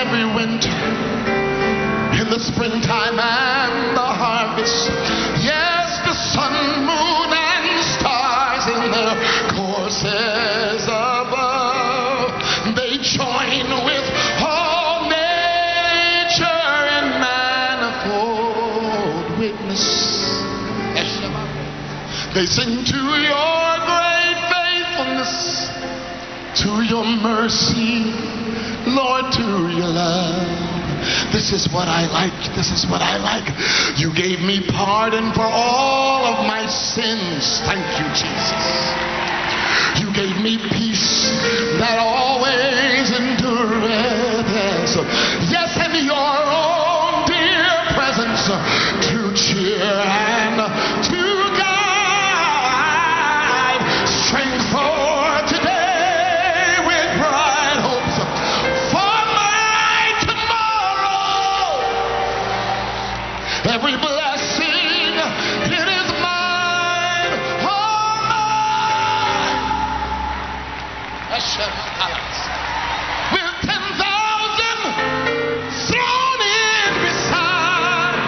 every winter, in the springtime and the harvest. Yes, the sun, moon, and stars in their courses above, they join with all nature in manifold witness. They sing to your great faithfulness, to your mercy, Lord, to your love. This is what I like. This is what I like. You gave me pardon for all of my sins. Thank you, Jesus. You gave me peace that always endureth. Yes, and your own dear presence to cheer and to guide. Strength for today with bright hopes for my tomorrow. Every blessing, it is mine, all mine. With 10,000 thrown in beside.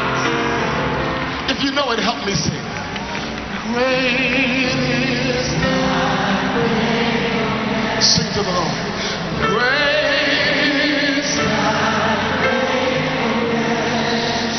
If you know it, help me sing. Great is thy faithfulness. Sing to the Lord. Great is thy faithfulness.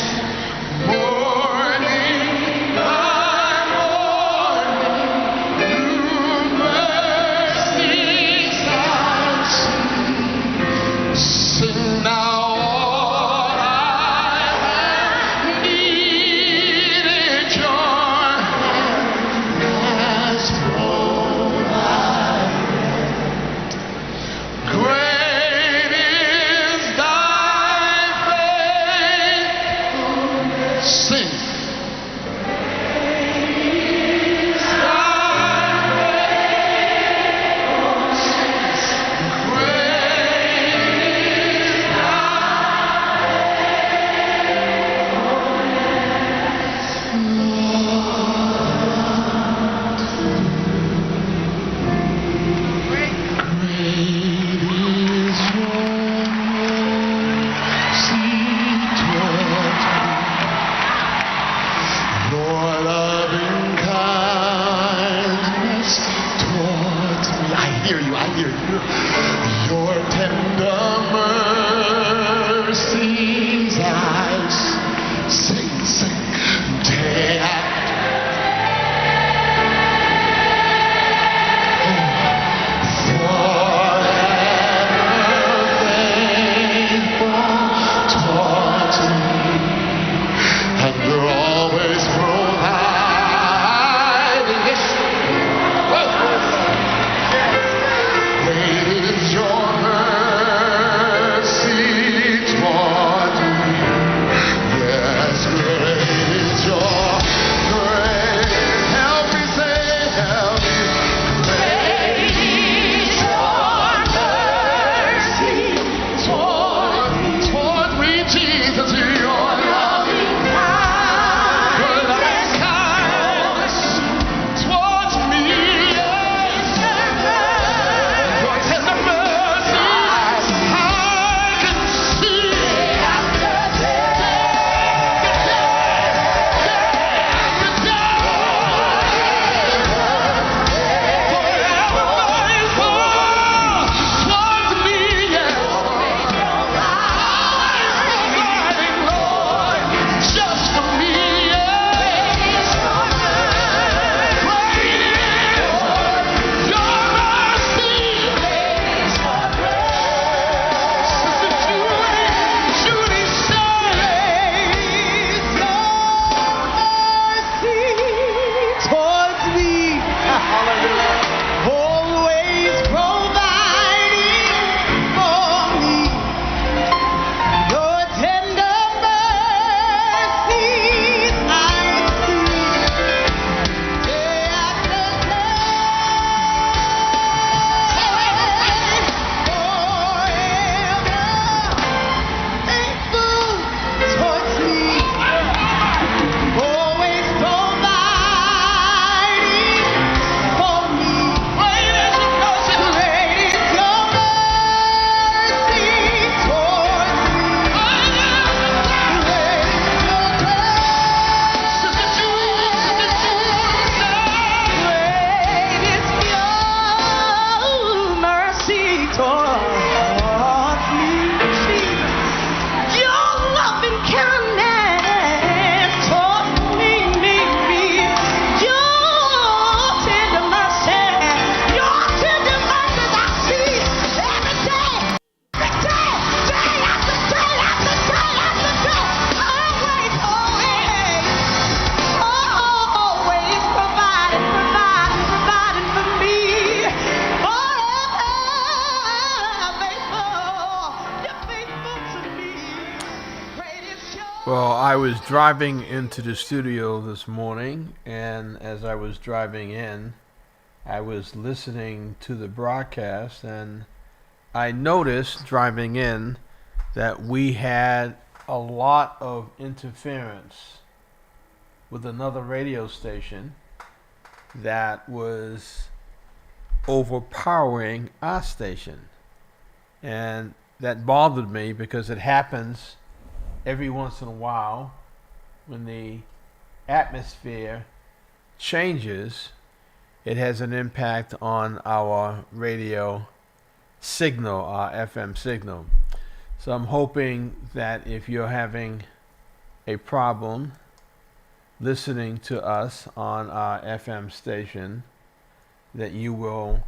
Well, I was driving into the studio this morning, and as I was driving in, I was listening to the broadcast, and I noticed driving in that we had a lot of interference with another radio station that was overpowering our station. And that bothered me because it happens every once in a while when the atmosphere changes. It has an impact on our radio signal, our FM signal. So I'm hoping that if you're having a problem listening to us on our FM station, that you will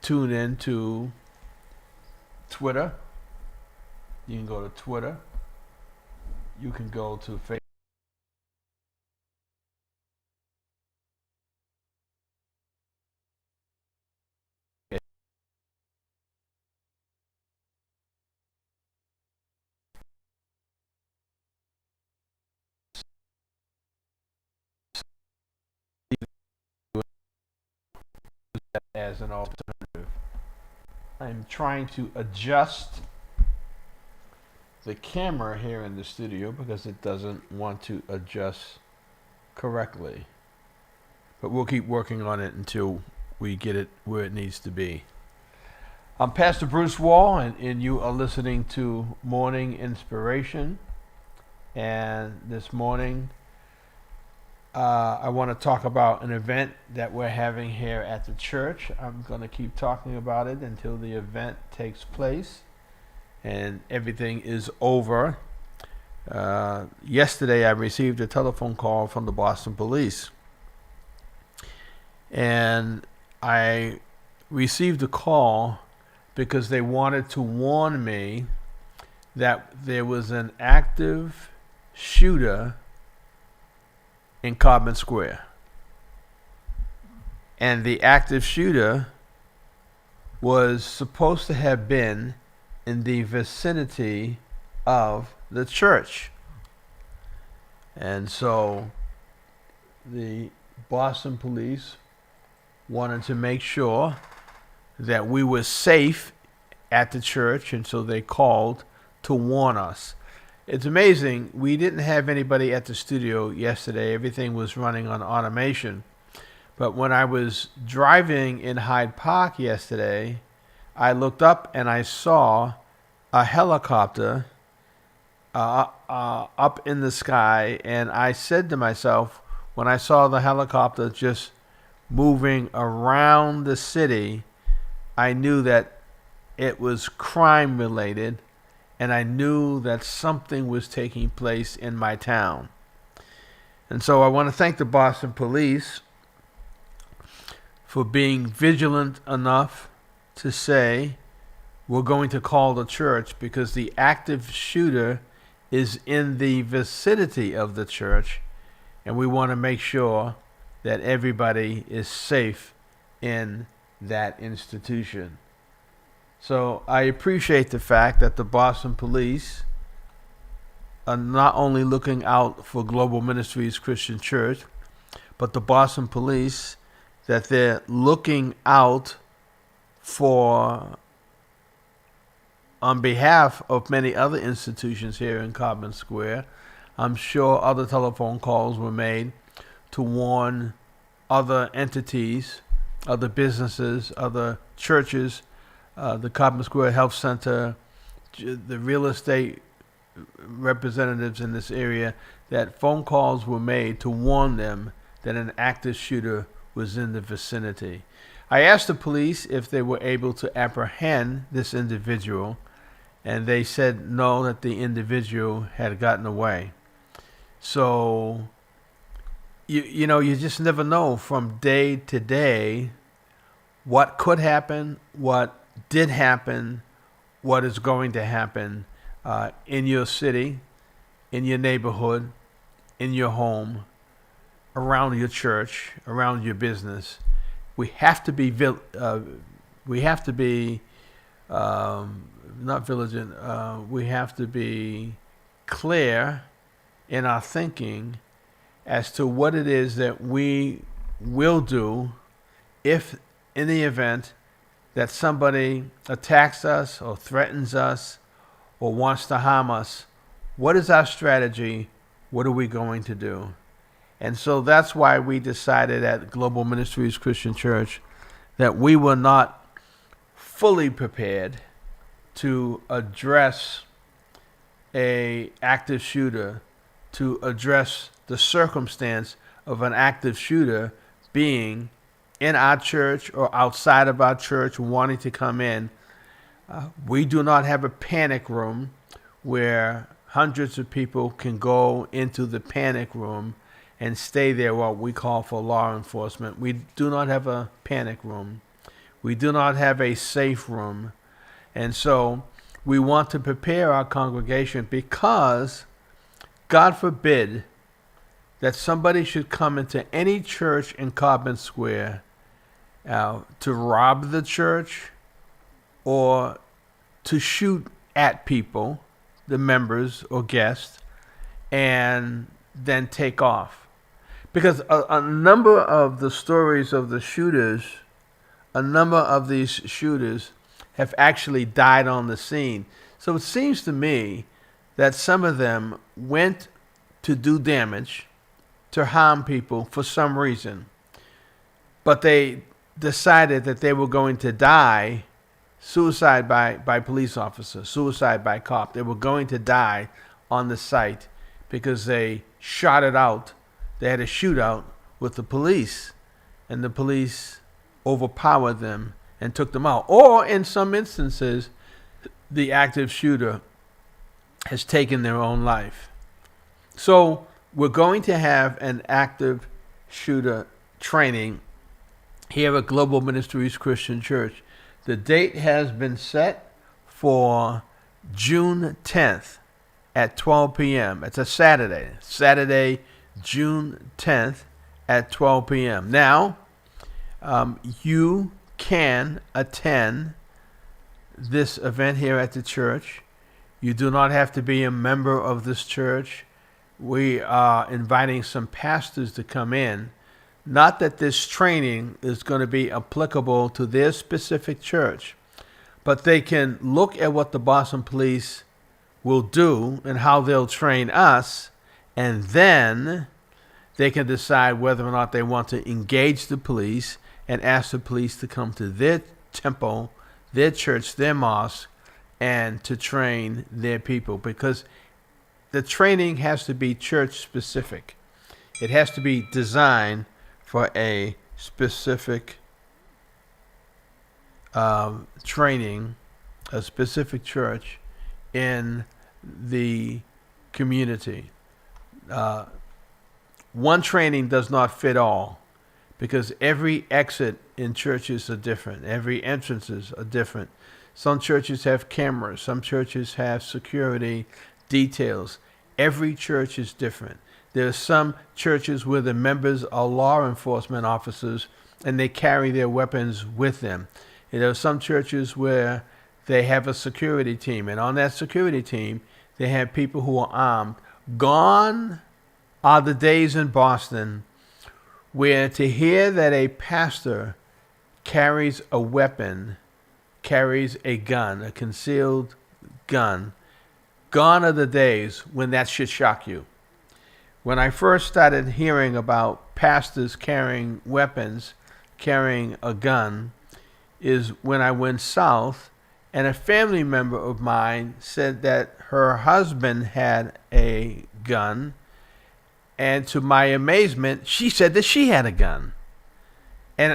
tune in to Twitter. You can go to Twitter. You can go to Facebook. As an alternative. I'm trying to adjust the camera here in the studio because it doesn't want to adjust correctly. But we'll keep working on it until we get it where it needs to be. I'm Pastor Bruce Wall, and you are listening to Morning Inspiration. And this morning, I want to talk about an event that we're having here at the church. I'm going to keep talking about it until the event takes place and everything is over. Yesterday, I received a telephone call from the Boston Police. And I received a call because they wanted to warn me that there was an active shooter in Carbon Square. And the active shooter was supposed to have been in the vicinity of the church. And so the Boston police wanted to make sure that we were safe at the church, and so they called to warn us. It's amazing. We didn't have anybody at the studio yesterday. Everything was running on automation. But when I was driving in Hyde Park yesterday, I looked up and I saw a helicopter up in the sky. And I said to myself, when I saw the helicopter just moving around the city, I knew that it was crime related, and I knew that something was taking place in my town. And so I want to thank the Boston Police for being vigilant enough to say, we're going to call the church because the active shooter is in the vicinity of the church, and we want to make sure that everybody is safe in that institution. So I appreciate the fact that the Boston Police are not only looking out for Global Ministries Christian Church, but the Boston Police, that they're looking out for, on behalf of many other institutions here in Carbon Square. I'm sure other telephone calls were made to warn other entities, other businesses, other churches, the Carbon Square Health Center, the real estate representatives in this area, that phone calls were made to warn them that an active shooter was in the vicinity. I asked the police if they were able to apprehend this individual, and they said no, that the individual had gotten away. So, you know, you just never know from day to day what could happen, what did happen, what is going to happen in your city, in your neighborhood, in your home, around your church, around your business. We have to be not vigilant. We have to be clear in our thinking as to what it is that we will do if, in the event that somebody attacks us or threatens us or wants to harm us. What is our strategy? What are we going to do? And so that's why we decided at Global Ministries Christian Church that we were not fully prepared to address a active shooter, to address the circumstance of an active shooter being in our church or outside of our church wanting to come in. We do not have a panic room where hundreds of people can go into the panic room and stay there, what we call for law enforcement. We do not have a panic room. We do not have a safe room. And so we want to prepare our congregation because God forbid that somebody should come into any church in Carbon Square to rob the church or to shoot at people, the members or guests, and then take off. Because a number of the stories of the shooters, a number of these shooters have actually died on the scene. So it seems to me that some of them went to do damage, to harm people for some reason, but they decided that they were going to die suicide by police officer, suicide by cop. They were going to die on the site because they shot it out. They had a shootout with the police, and the police overpowered them and took them out. Or in some instances, the active shooter has taken their own life. So we're going to have an active shooter training here at Global Ministries Christian Church. The date has been set for June 10th at 12 p.m. It's a Saturday, June 10th at 12 p.m. Now, you can attend this event here at the church. You do not have to be a member of this church. We are inviting some pastors to come in. Not that this training is going to be applicable to their specific church, but they can look at what the Boston Police will do and how they'll train us, and then they can decide whether or not they want to engage the police and ask the police to come to their temple, their church, their mosque, and to train their people. Because the training has to be church specific. It has to be designed for a specific training, a specific church in the community. One training does not fit all, because every exit in churches are different. Every entrances are different. Some churches have cameras. Some churches have security details. Every church is different. There are some churches where the members are law enforcement officers and they carry their weapons with them. And there are some churches where they have a security team, and on that security team, they have people who are armed. Gone are the days in Boston where to hear that a pastor carries a weapon, carries a gun, a concealed gun, gone are the days when that should shock you. When I first started hearing about pastors carrying weapons, carrying a gun, is when I went south, and a family member of mine said that her husband had a gun, and to my amazement, she said that she had a gun. And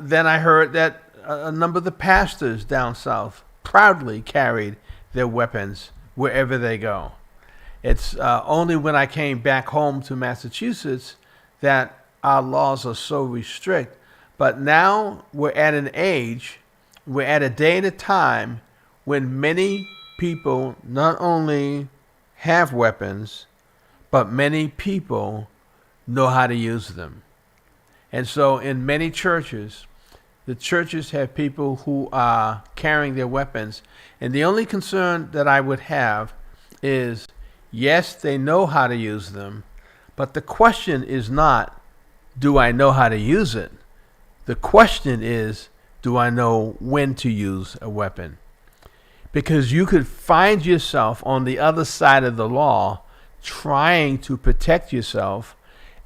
then I heard that a number of the pastors down south proudly carried their weapons wherever they go. It's only when I came back home to Massachusetts that our laws are so restrict. But now we're at an age, we're at a day and a time when many people not only have weapons, but many people know how to use them. And so in many churches, the churches have people who are carrying their weapons. And the only concern that I would have is Yes, they know how to use them, but the question is not, do I know how to use it? The question is, do I know when to use a weapon? Because you could find yourself on the other side of the law trying to protect yourself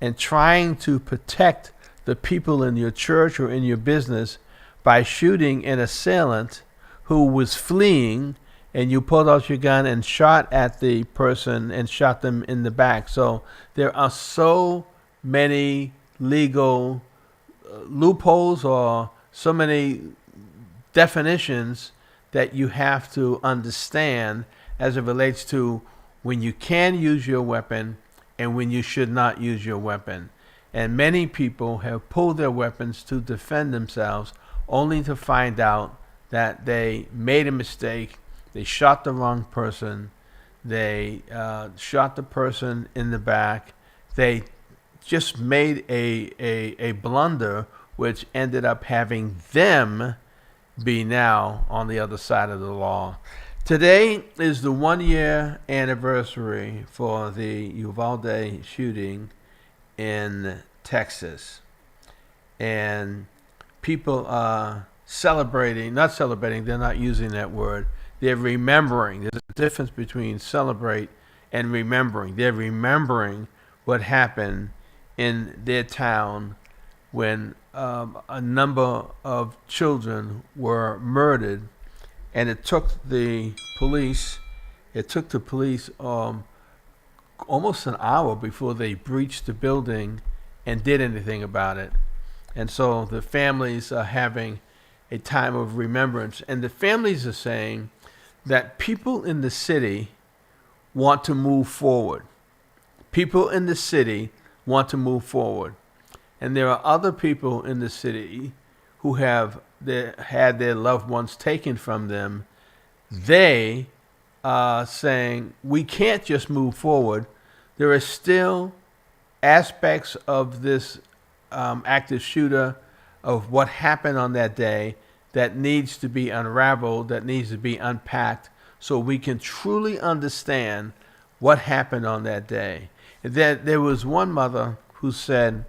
and trying to protect the people in your church or in your business by shooting an assailant who was fleeing, and you pulled out your gun and shot at the person and shot them in the back. So there are so many legal loopholes or so many definitions that you have to understand as it relates to when you can use your weapon and when you should not use your weapon. And many people have pulled their weapons to defend themselves only to find out that they made a mistake. They shot the wrong person. They shot the person in the back. They just made a blunder, which ended up having them be now on the other side of the law. Today is the 1-year anniversary for the Uvalde shooting in Texas. And people are not celebrating, they're not using that word. They're remembering. There's a difference between celebrate and remembering. They're remembering what happened in their town when a number of children were murdered, and it took the police almost an hour before they breached the building and did anything about it. And so the families are having a time of remembrance, and the families are saying that people in the city want to move forward. People in the city want to move forward. And there are other people in the city who have had their loved ones taken from them. They are saying, we can't just move forward. There are still aspects of this active shooter, of what happened on that day, that needs to be unraveled, that needs to be unpacked, so we can truly understand what happened on that day. There was one mother who said,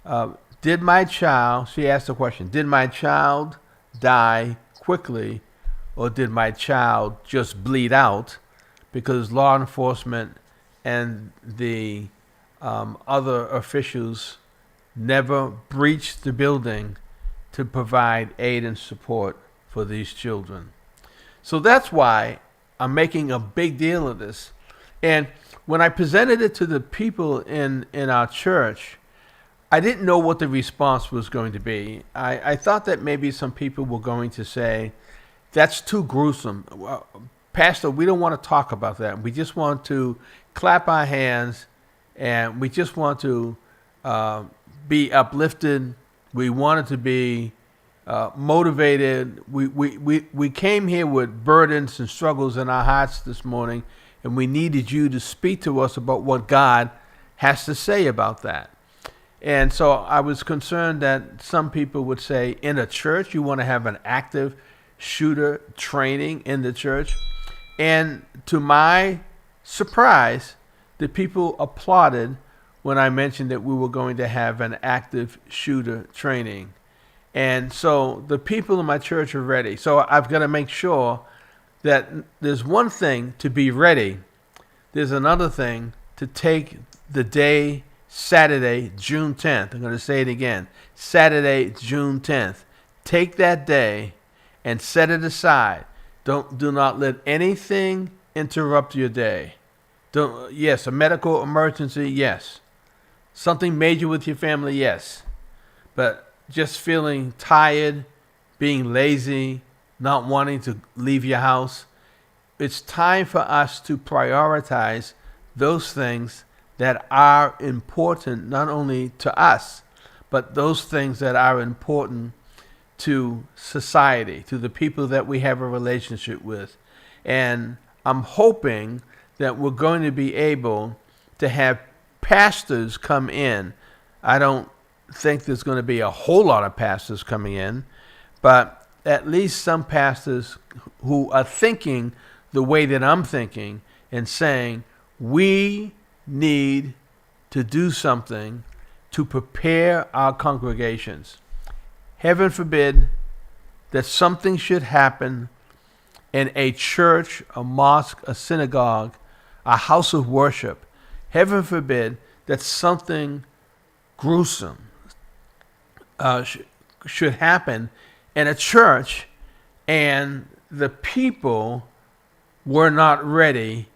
she asked the question, did my child die quickly, or did my child just bleed out because law enforcement and the other officials never breached the building to provide aid and support for these children? So that's why I'm making a big deal of this. And when I presented it to the people in our church, I didn't know what the response was going to be. I thought that maybe some people were going to say, that's too gruesome. Well, Pastor, we don't want to talk about that. We just want to clap our hands, and we just want to be uplifted. We wanted to be motivated. We came here with burdens and struggles in our hearts this morning, and we needed you to speak to us about what God has to say about that. And so I was concerned that some people would say, in a church, you want to have an active shooter training in the church. And to my surprise, the people applauded when I mentioned that we were going to have an active shooter training. And so the people in my church are ready. So I've got to make sure that there's one thing to be ready. There's another thing to take the day, Saturday, June 10th. I'm going to say it again. Saturday, June 10th. Take that day and set it aside. Do not let anything interrupt your day. Yes, a medical emergency, yes. Something major with your family, yes. But just feeling tired, being lazy, not wanting to leave your house, it's time for us to prioritize those things that are important not only to us, but those things that are important to society, to the people that we have a relationship with. And I'm hoping that we're going to be able to have pastors come in. I don't think there's going to be a whole lot of pastors coming in, but at least some pastors who are thinking the way that I'm thinking and saying, We need to do something to prepare our congregations. Heaven forbid that something should happen in a church, a mosque, a synagogue, a house of worship. Heaven forbid that something gruesome should happen in a church and the people were not ready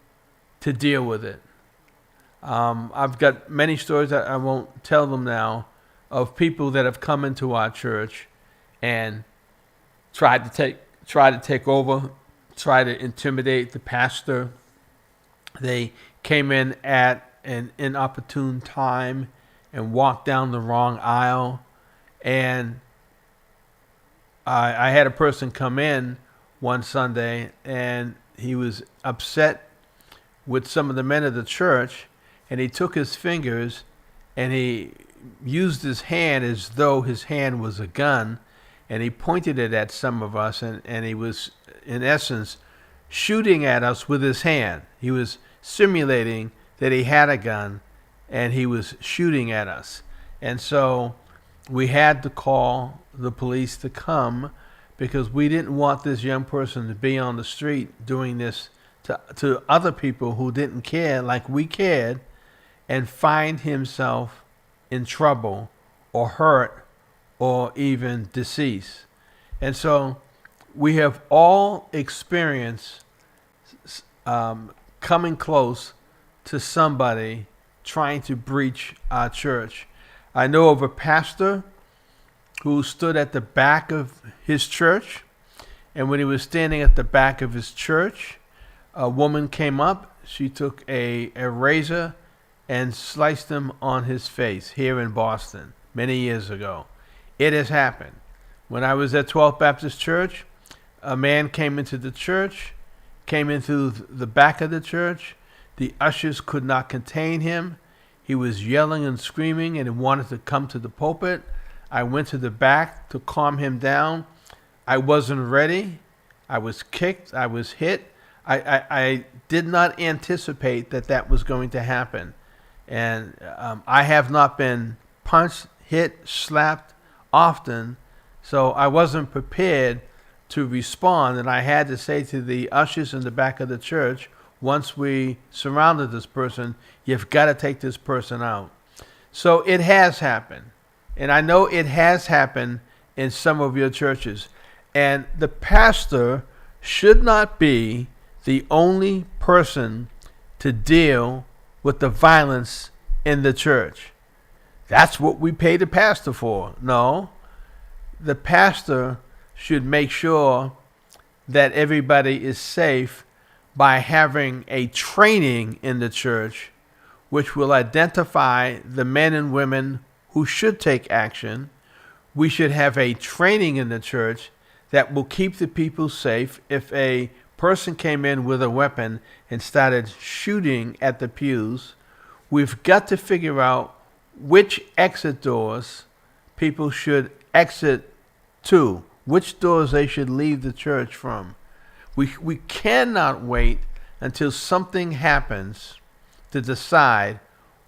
to deal with it. I've got many stories that I won't tell them now of people that have come into our church and tried to take over, try to intimidate the pastor. They came in at an inopportune time and walked down the wrong aisle. And I had a person come in one Sunday and he was upset with some of the men of the church, and he took his fingers and he used his hand as though his hand was a gun, and he pointed it at some of us, and he was, in essence, shooting at us with his hand. He was simulating that he had a gun, and he was shooting at us. And so we had to call the police to come because we didn't want this young person to be on the street doing this to other people who didn't care like we cared and find himself in trouble or hurt or even deceased. And so we have all experienced coming close to somebody trying to breach our church. I know of a pastor who stood at the back of his church, and when he was standing at the back of his church, a woman came up. She took a razor and sliced him on his face here in Boston many years ago. It has happened. When I was at 12th Baptist Church, a man came into the church, came in through the back of the church. The ushers could not contain him. He was yelling and screaming and he wanted to come to the pulpit. I went to the back to calm him down. I wasn't ready. I was kicked. I was hit. I did not anticipate that was going to happen. And I have not been punched, hit, slapped often, so I wasn't prepared to respond. And I had to say to the ushers in the back of the church, once we surrounded this person, you've got to take this person out. So it has happened. And I know it has happened in some of your churches. And the pastor should not be the only person to deal with the violence in the church. That's what we pay the pastor for. No, the pastor should make sure that everybody is safe by having a training in the church which will identify the men and women who should take action. We should have a training in the church that will keep the people safe. If a person came in with a weapon and started shooting at the pews, we've got to figure out which exit doors people should exit to, which doors they should leave the church from. We cannot wait until something happens to decide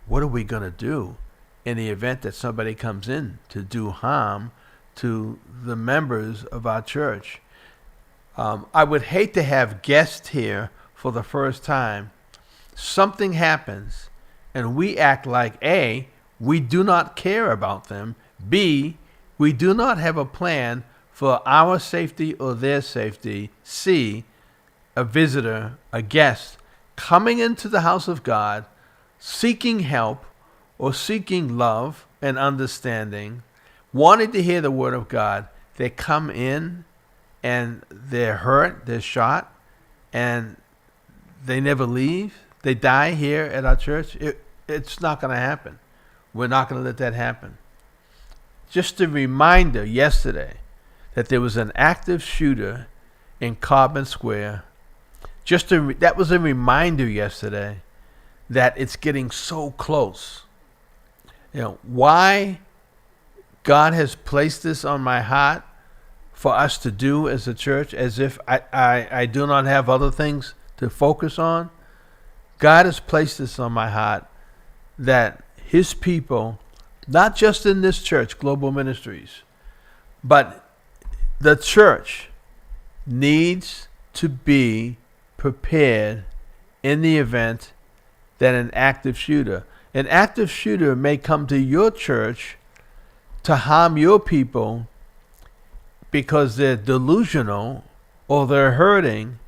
what are we going to do in the event that somebody comes in to do harm to the members of our church. I would hate to have guests here for the first time. Something happens and we act like A, we do not care about them. B, we do not have a plan for our safety or their safety. C, a visitor, a guest coming into the house of God, seeking help or seeking love and understanding, wanting to hear the word of God. They come in and they're hurt, they're shot, and they never leave. They die here at our church. It's not going to happen. We're not going to let that happen. Just a reminder yesterday that there was an active shooter in Carbon Square. That was a reminder yesterday that it's getting so close. You know, why God has placed this on my heart for us to do as a church, as if I do not have other things to focus on. God has placed this on my heart that his people, not just in this church, Global Ministries, but the church needs to be prepared in the event that an active shooter may come to your church to harm your people because they're delusional or they're hurting,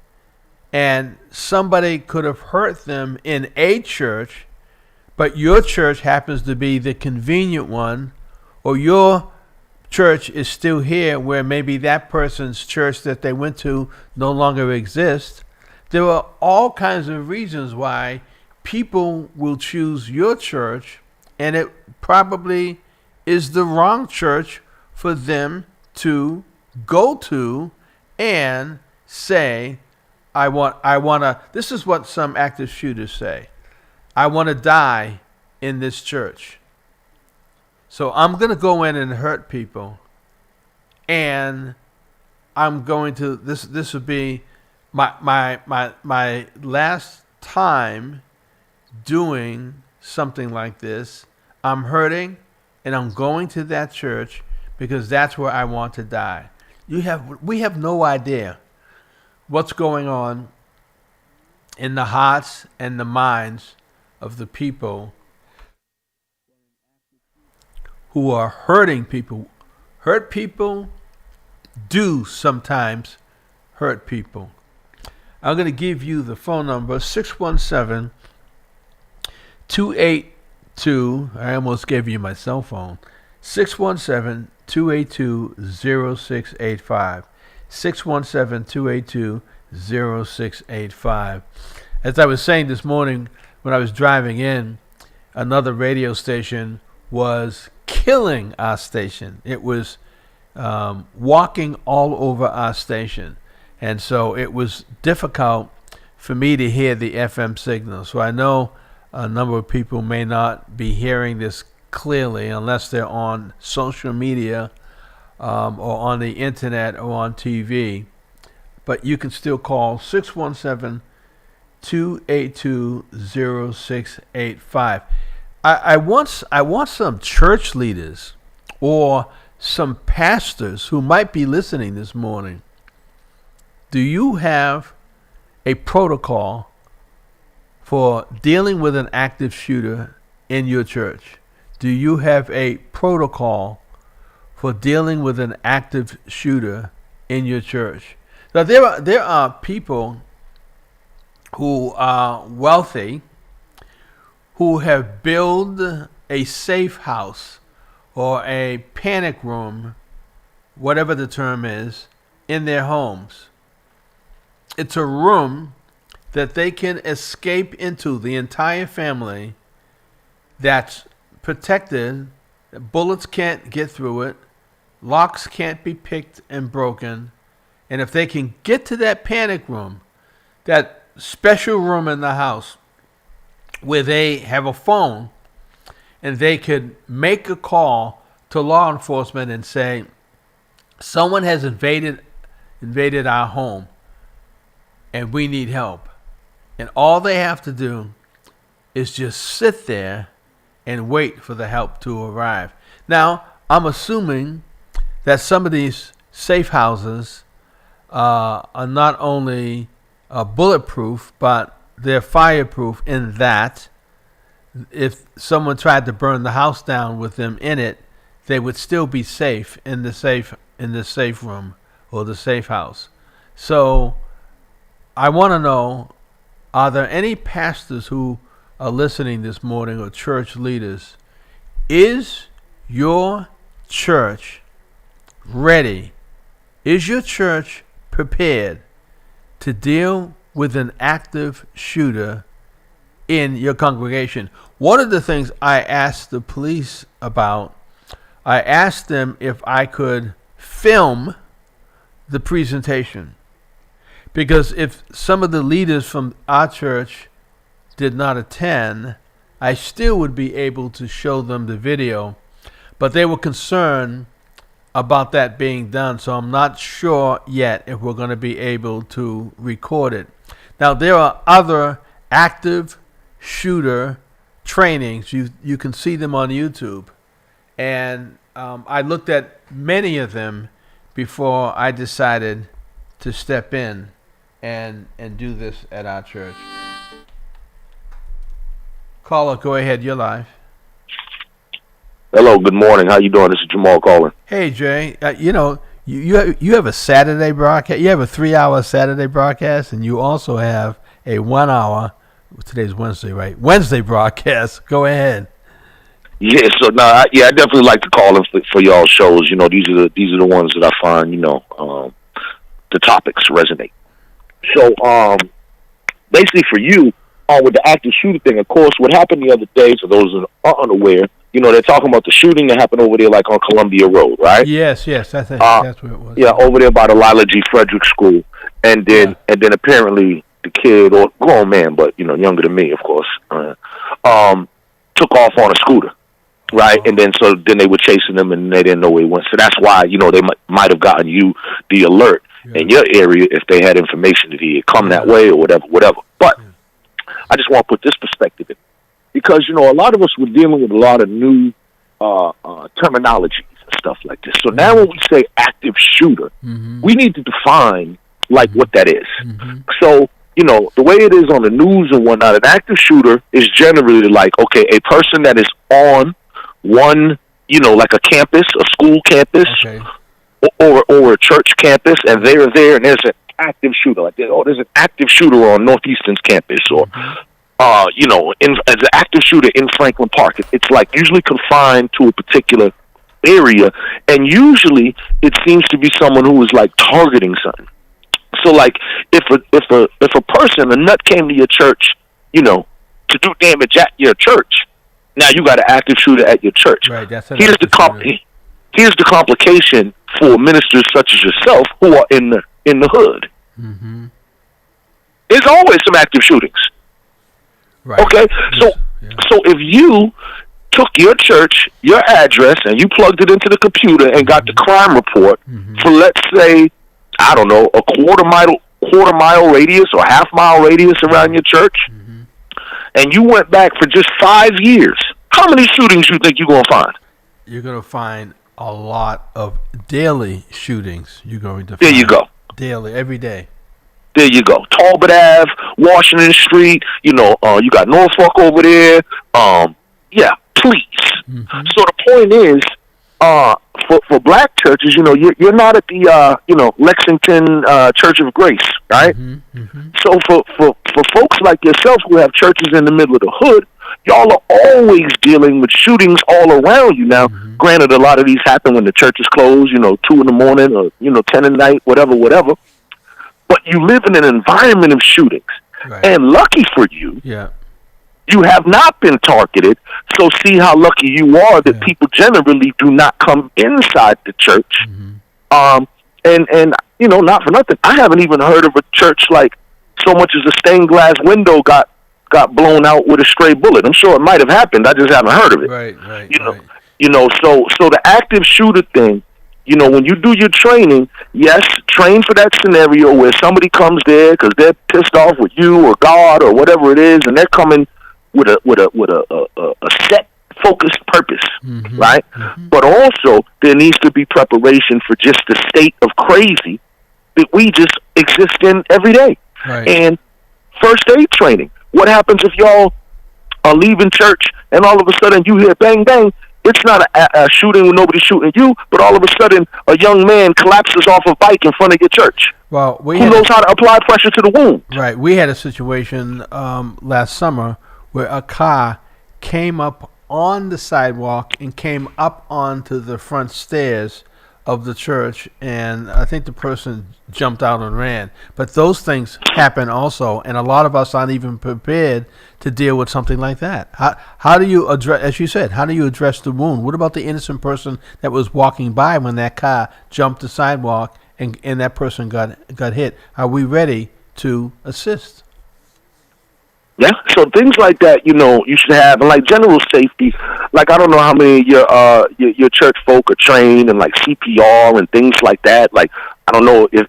and somebody could have hurt them in a church, but your church happens to be the convenient one, or your church is still here where maybe that person's church that they went to no longer exists. There are all kinds of reasons why people will choose your church, and it probably is the wrong church for them to go to and say, I want to, this is what some active shooters say, I want to die in this church. So I'm going to go in and hurt people, and I'm going to, this would be my last time doing something like this. I'm hurting, and I'm going to that church because that's where I want to die. We have no idea what's going on in the hearts and the minds of the people who are hurting people. Hurt people do sometimes hurt people. I'm going to give you the phone number, 617-282, I almost gave you my cell phone, 617-282-0685, 617-282-0685. As I was saying this morning when I was driving in, another radio station was killing our station. It was walking all over our station. And so it was difficult for me to hear the FM signal. So I know a number of people may not be hearing this clearly unless they're on social media or on the internet or on TV. But you can still call 617-282-0685. I want some church leaders or some pastors who might be listening this morning. Do you have a protocol for dealing with an active shooter in your church? Do you have a protocol for dealing with an active shooter in your church? Now, there are people who are wealthy who have built a safe house or a panic room, whatever the term is, in their homes. It's a room that they can escape into, the entire family, that's protected. Bullets can't get through it. Locks can't be picked and broken. And if they can get to that panic room, that special room in the house where they have a phone and they could make a call to law enforcement and say, someone has invaded our home and we need help. And all they have to do is just sit there and wait for the help to arrive. Now, I'm assuming that some of these safe houses are not only bulletproof, but they're fireproof in that if someone tried to burn the house down with them in it, they would still be safe in the safe room or the safe house. So I want to know, are there any pastors who are listening this morning or church leaders? Is your church ready? Is your church prepared to deal with an active shooter in your congregation? One of the things I asked the police about, I asked them if I could film the presentation. Because if some of the leaders from our church did not attend, I still would be able to show them the video. But they were concerned about that being done, so I'm not sure yet if we're going to be able to record it. Now, there are other active shooter trainings. You can see them on YouTube, and I looked at many of them before I decided to step in and do this at our church. Caller, go ahead. You're live. Hello, good morning. How you doing? This is Jamal calling. Hey, Jay. You have a Saturday broadcast. You have a 3-hour Saturday broadcast, and you also have a 1-hour. Today's Wednesday, right? Wednesday broadcast. Go ahead. Yeah, so I definitely like to call in for y'all shows. You know, these are the ones that I find, the topics resonate. So, basically for you, with the active shooter thing, of course, what happened the other day, for those that are unaware, they're talking about the shooting that happened over there, like on Columbia Road, right? Yes, that's where it was. Yeah, over there by the Lila G. Frederick School, and then apparently the kid, or grown man, but younger than me, of course, took off on a scooter, right? And then they were chasing him, and they didn't know where he went. So that's why they might have gotten you the alert in your area if they had information that he had come that way or whatever. But I just want to put this perspective in. Because, a lot of us were dealing with a lot of new terminologies and stuff like this. So now when we say active shooter, we need to define, what that is. So, the way it is on the news and whatnot, an active shooter is generally a person that is on one, like a campus, a school campus, or a church campus, and they're there, and there's an active shooter. There's an active shooter on Northeastern's campus, or as an active shooter in Franklin Park. It's usually confined to a particular area, and usually it seems to be someone who is targeting something. So if a person, a nut, came to your church, to do damage at your church, now you got an active shooter at your church. Right. That's here's the complication for ministers such as yourself who are in the hood. There's always some active shootings. Right. Okay, so if you took your church, your address, and you plugged it into the computer and got the crime report for, let's say, I don't know, a quarter mile radius or half-mile radius around your church, and you went back for just 5 years, how many shootings you think you're going to find? You're going to find a lot of daily shootings. You're going to find. There you go. Daily, every day. There you go. Talbot Ave, Washington Street, you got Norfolk over there. Please. So the point is, for black churches, you're not at the, Lexington Church of Grace, right? So for folks like yourself who have churches in the middle of the hood, y'all are always dealing with shootings all around you. Now, granted, a lot of these happen when the church is closed, 2 in the morning or, 10 at night, whatever. But you live in an environment of shootings. Right. And lucky for you, you have not been targeted. So see how lucky you are that people generally do not come inside the church. And not for nothing, I haven't even heard of a church so much as a stained glass window got blown out with a stray bullet. I'm sure it might have happened. I just haven't heard of it. Right. So the active shooter thing, when you do your training, yes, train for that scenario where somebody comes there because they're pissed off with you or God or whatever it is, and they're coming with a set, focused purpose, right? But also there needs to be preparation for just the state of crazy that we just exist in every day. Right. And first aid training. What happens if y'all are leaving church and all of a sudden you hear bang bang? It's not a shooting when nobody's shooting you, but all of a sudden a young man collapses off a bike in front of your church. Well, who knows how to apply pressure to the wound? Right. We had a situation last summer where a car came up on the sidewalk and came up onto the front stairs of the church, and I think the person jumped out and ran. But those things happen also, and a lot of us aren't even prepared to deal with something like that. How do you address, as you said, how do you address the wound? What about the innocent person that was walking by when that car jumped the sidewalk and that person got hit? Are we ready to assist? Yeah, so things like that, you should have, and general safety. I don't know how many of your church folk are trained in CPR and things like that. I don't know if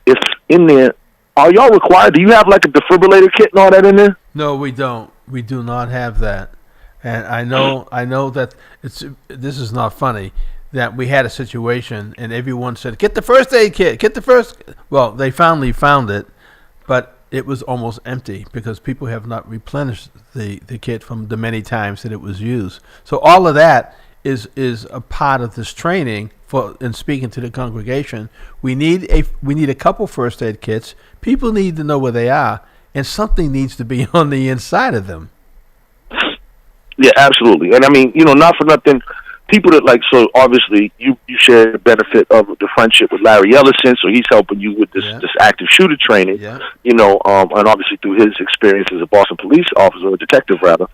in there are y'all required? Do you have like a defibrillator kit and all that in there? No, we don't. We do not have that. And I know that this is not funny, that we had a situation and everyone said, get the first aid kit, get the first. Well, they finally found it, but it was almost empty because people have not replenished the kit from the many times that it was used. So all of that is a part of this training in speaking to the congregation. We need a couple first aid kits. People need to know where they are, and something needs to be on the inside of them. Yeah, absolutely. And I mean, not for nothing, people that so obviously you share the benefit of the friendship with Larry Ellison, so he's helping you with this active shooter training, and obviously through his experience as a Boston police officer, or detective rather.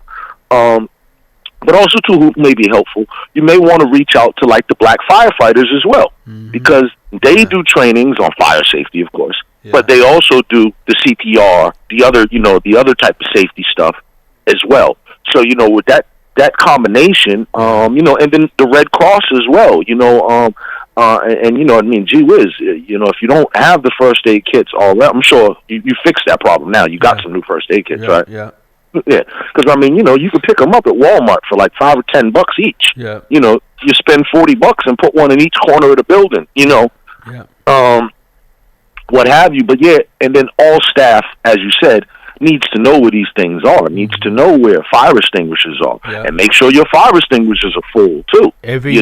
But also too, who may be helpful, you may want to reach out to the black firefighters as well, because they do trainings on fire safety, of course, but they also do the CPR, the other type of safety stuff as well. So, with that combination, and then the Red Cross as well, gee whiz, if you don't have the first aid kits, I'm sure you fixed that problem now. You got some new first aid kits, right? Yeah. Yeah, because you can pick them up at Walmart for like $5 or $10 each. Yeah. You spend $40 and put one in each corner of the building. What have you? But and then all staff, as you said, needs to know where these things are. Needs to know where fire extinguishers are, and make sure your fire extinguishers are full too. Every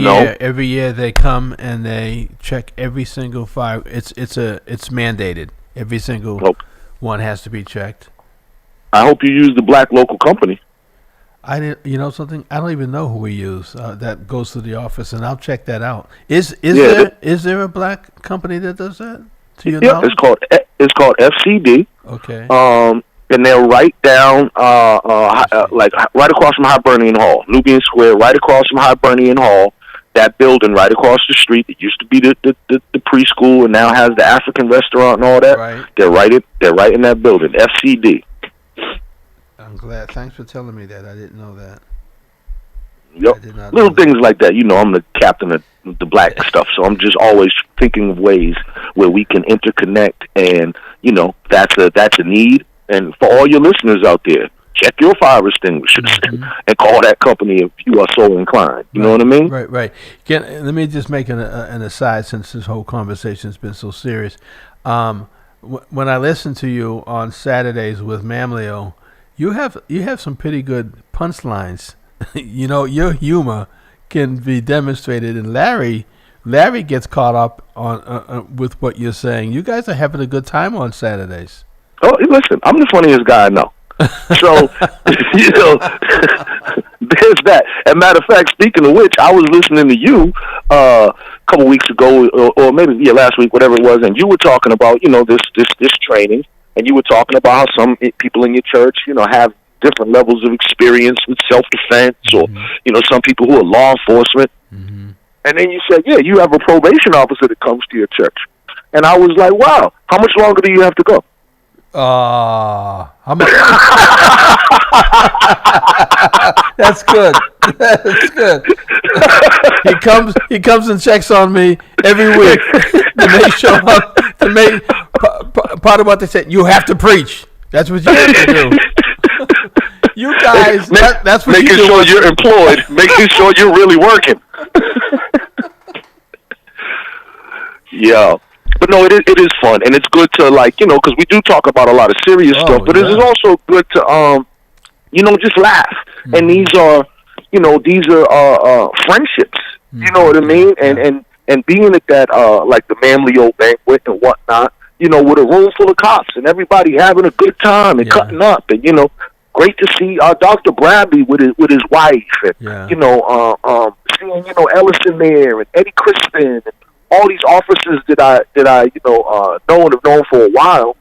year they come and they check every single fire. It's mandated. Every single one has to be checked. I hope you use the black local company. I didn't. Something. I don't even know who we use that goes to the office, and I'll check that out. Is there a black company that does that? To your knowledge? It's called FCD. Okay. And they're right down, right across from Hibernian Hall, Nubian Square, right across from Hibernian Hall. That building right across the street that used to be the preschool and now has the African restaurant and all that. Right. They're right in that building. FCD. I'm glad. Thanks for telling me that. I didn't know that. Yep. Little things like that. I'm the captain of the black stuff, so I'm just always thinking of ways where we can interconnect, and that's a need. And for all your listeners out there, check your fire extinguishers and call that company if you are so inclined. You know what I mean? Right. Let me just make an aside, since this whole conversation has been so serious. When I listen to you on Saturdays with Mamleo, you have some pretty good punchlines. Your humor can be demonstrated, and Larry gets caught up on with what you're saying. You guys are having a good time on Saturdays. Oh, listen, I'm the funniest guy I know. So, there's that. As a matter of fact, speaking of which, I was listening to you a couple weeks ago, or maybe last week, whatever it was, and you were talking about this training, and you were talking about how some people in your church have different levels of experience with self-defense, or some people who are law enforcement, and then you said, you have a probation officer that comes to your church, and I was like, wow, how much longer do you have to go? That's good. That's good. He comes and checks on me every week to make sure part of what they said. You have to preach. That's what you have to do. You guys, that's what you do. Making sure you're employed. Making sure you're really working. Yeah. But no, it is fun, and it's good to because we do talk about a lot of serious stuff, but it is also good to just laugh. And these are friendships. You know what I mean? And being at that the Mamleo banquet and whatnot, with a room full of cops and everybody having a good time and cutting up, and great to see Dr. Bradley with his wife, and seeing Ellison there and Eddie Crispin and all these officers that I know and have known for a while,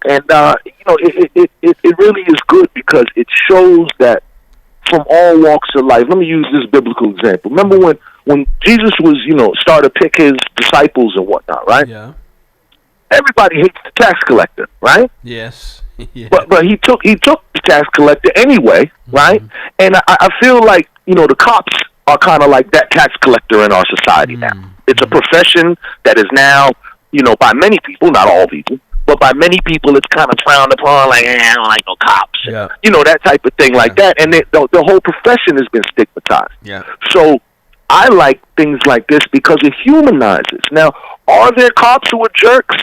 and it really is good because it shows that from all walks of life. Let me use this biblical example. Remember when Jesus was started to pick his disciples and whatnot, right? Yeah. Everybody hates the tax collector, right? Yes. Yeah. But he took the tax collector anyway, right? And I feel like the cops are kind of like that tax collector in our society now. It's a profession that is now, by many people, not all people, but by many people it's kind of frowned upon, like, I don't like no cops. Yeah. That type of thing like that. And the whole profession has been stigmatized. Yeah. So I like things like this because it humanizes. Now, are there cops who are jerks?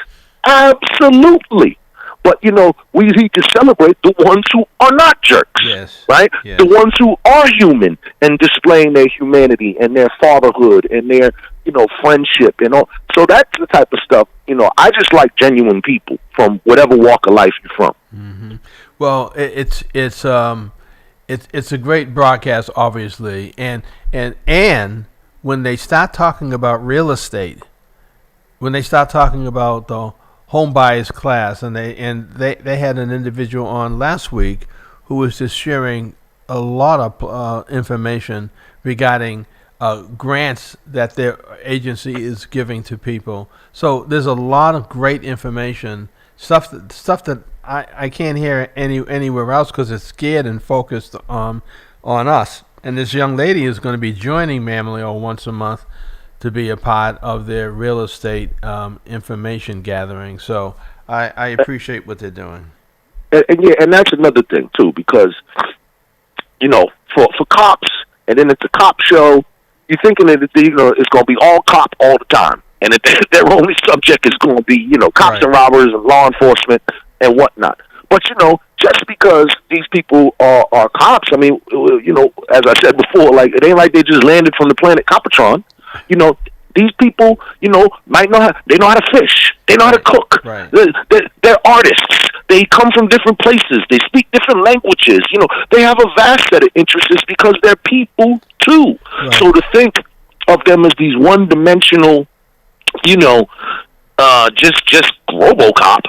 Absolutely. But, we need to celebrate the ones who are not jerks, Yes. right? Yes. The ones who are human and displaying their humanity and their fatherhood and their, friendship and all. So that's the type of stuff, I just like genuine people from whatever walk of life you're from. Mm-hmm. Well, it's a great broadcast, obviously, and when they start talking about real estate, when they start talking about the home buyers class, and they had an individual on last week who was just sharing a lot of information regarding grants that their agency is giving to people. So there's a lot of great information, stuff that I can't hear anywhere else because it's scared and focused on us. And this young lady is going to be joining Mammaleo once a month to be a part of their real estate information gathering. So I appreciate what they're doing. And that's another thing too, because for cops, and then it's a cop show. You're thinking that it's going to be all cop all the time, and that their only subject is going to be cops Right. and robbers and law enforcement and whatnot. But just because these people are cops, I mean, as I said before, like it ain't like they just landed from the planet Copatron. These people, might know they know how to fish, they know how to cook. Right. They're artists. They come from different places. They speak different languages. They have a vast set of interests because they're people too. Right. So to think of them as these one-dimensional, just RoboCop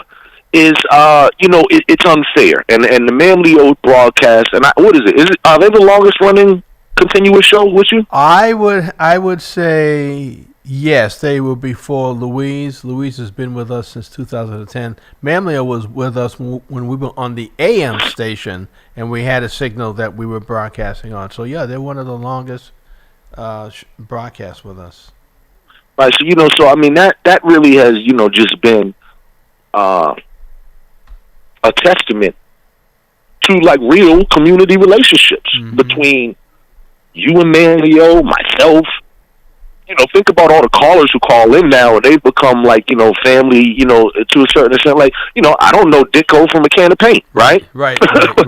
is, it's unfair. And the Mammaleo broadcast, and what is it? Are they the longest-running continuous show with you? I would say yes, they were before Louise. Louise has been with us since 2010. Mammaleo was with us when we were on the AM station, and we had a signal that we were broadcasting on. So yeah, they're one of the longest broadcasts with us. Right. So so I mean that really has just been a testament to like real community relationships between you and Mammaleo, myself. Think about all the callers who call in now, and they've become like, family, to a certain extent. Like, I don't know Dicko from a can of paint, right? Right. But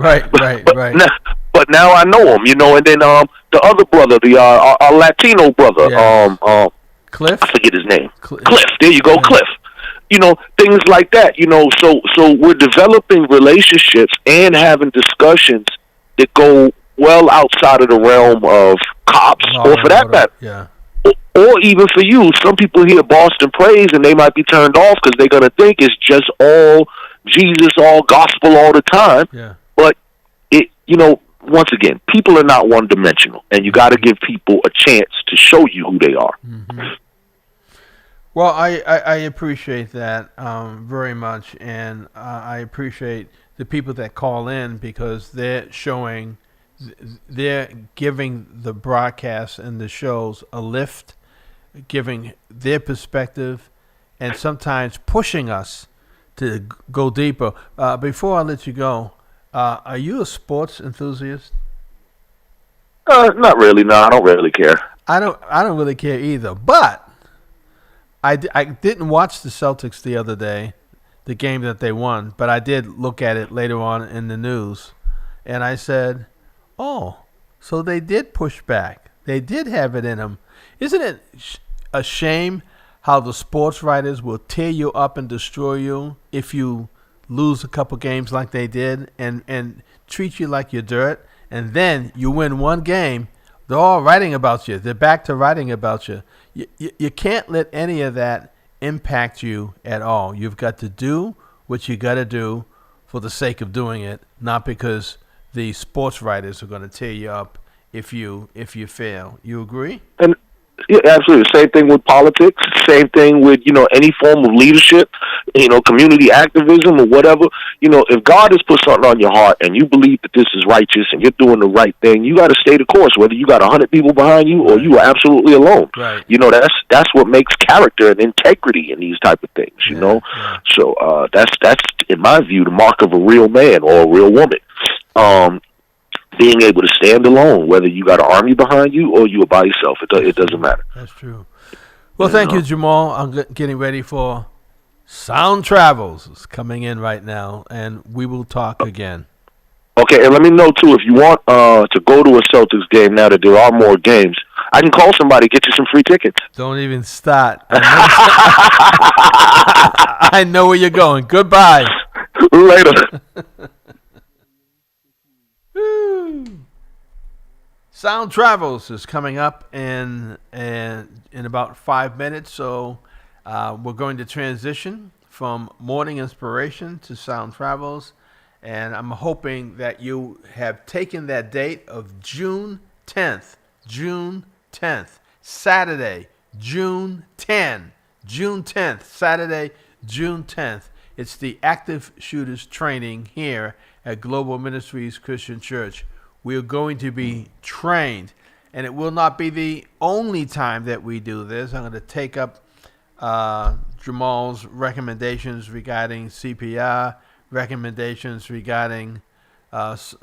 now I know him, and then the other brother, our Latino brother, Yeah. Cliff? I forget his name. Cliff. There you go, Yeah. Cliff. Things like that. So we're developing relationships and having discussions that go well outside of the realm of cops, or for that matter. Yeah. Or even for you, some people hear Boston praise and they might be turned off because they're going to think it's just all Jesus, all gospel all the time. Yeah. But once again, people are not one-dimensional, and you got to give people a chance to show you who they are. Mm-hmm. Well, I appreciate that very much, and I appreciate the people that call in because they're giving the broadcasts and the shows a lift, giving their perspective, and sometimes pushing us to go deeper. Before I let you go, are you a sports enthusiast? Not really. No, I don't really care. I don't really care either. But I didn't watch the Celtics the other day, the game that they won. But I did look at it later on in the news, and I said, "Oh, so they did push back. They did have it in them." Isn't it a shame how the sports writers will tear you up and destroy you if you lose a couple games like they did and treat you like you're dirt, and then you win one game, they're all writing about you. They're back to writing about you. You can't let any of that impact you at all. You've got to do what you got to do for the sake of doing it, not because the sports writers are going to tear you up if you fail. You agree? And Yeah, absolutely. Same thing with politics. Same thing with, any form of leadership, community activism or whatever. If God has put something on your heart and you believe that this is righteous and you're doing the right thing, you got to stay the course, whether you got 100 people behind you or you are absolutely alone. Right. That's what makes character and integrity in these type of things, Yeah. So that's in my view the mark of a real man or a real woman. Being able to stand alone, whether you got an army behind you or you are by yourself, it doesn't matter. That's true. Well, thank you, Jamal. I'm getting ready for Sound Travels. It's coming in right now, and we will talk again. Okay, and let me know too if you want to go to a Celtics game now that there are more games. I can call somebody, get you some free tickets. Don't even start. I know where you're going. Goodbye. Later. Sound Travels is coming up in about 5 minutes, so we're going to transition from Morning Inspiration to Sound Travels, and I'm hoping that you have taken that date of June 10th, Saturday, June 10th, Saturday, June 10th. It's the Active Shooters Training here at Global Ministries Christian Church. We are going to be trained, and it will not be the only time that we do this. I'm going to take up Jamal's recommendations regarding CPR, recommendations regarding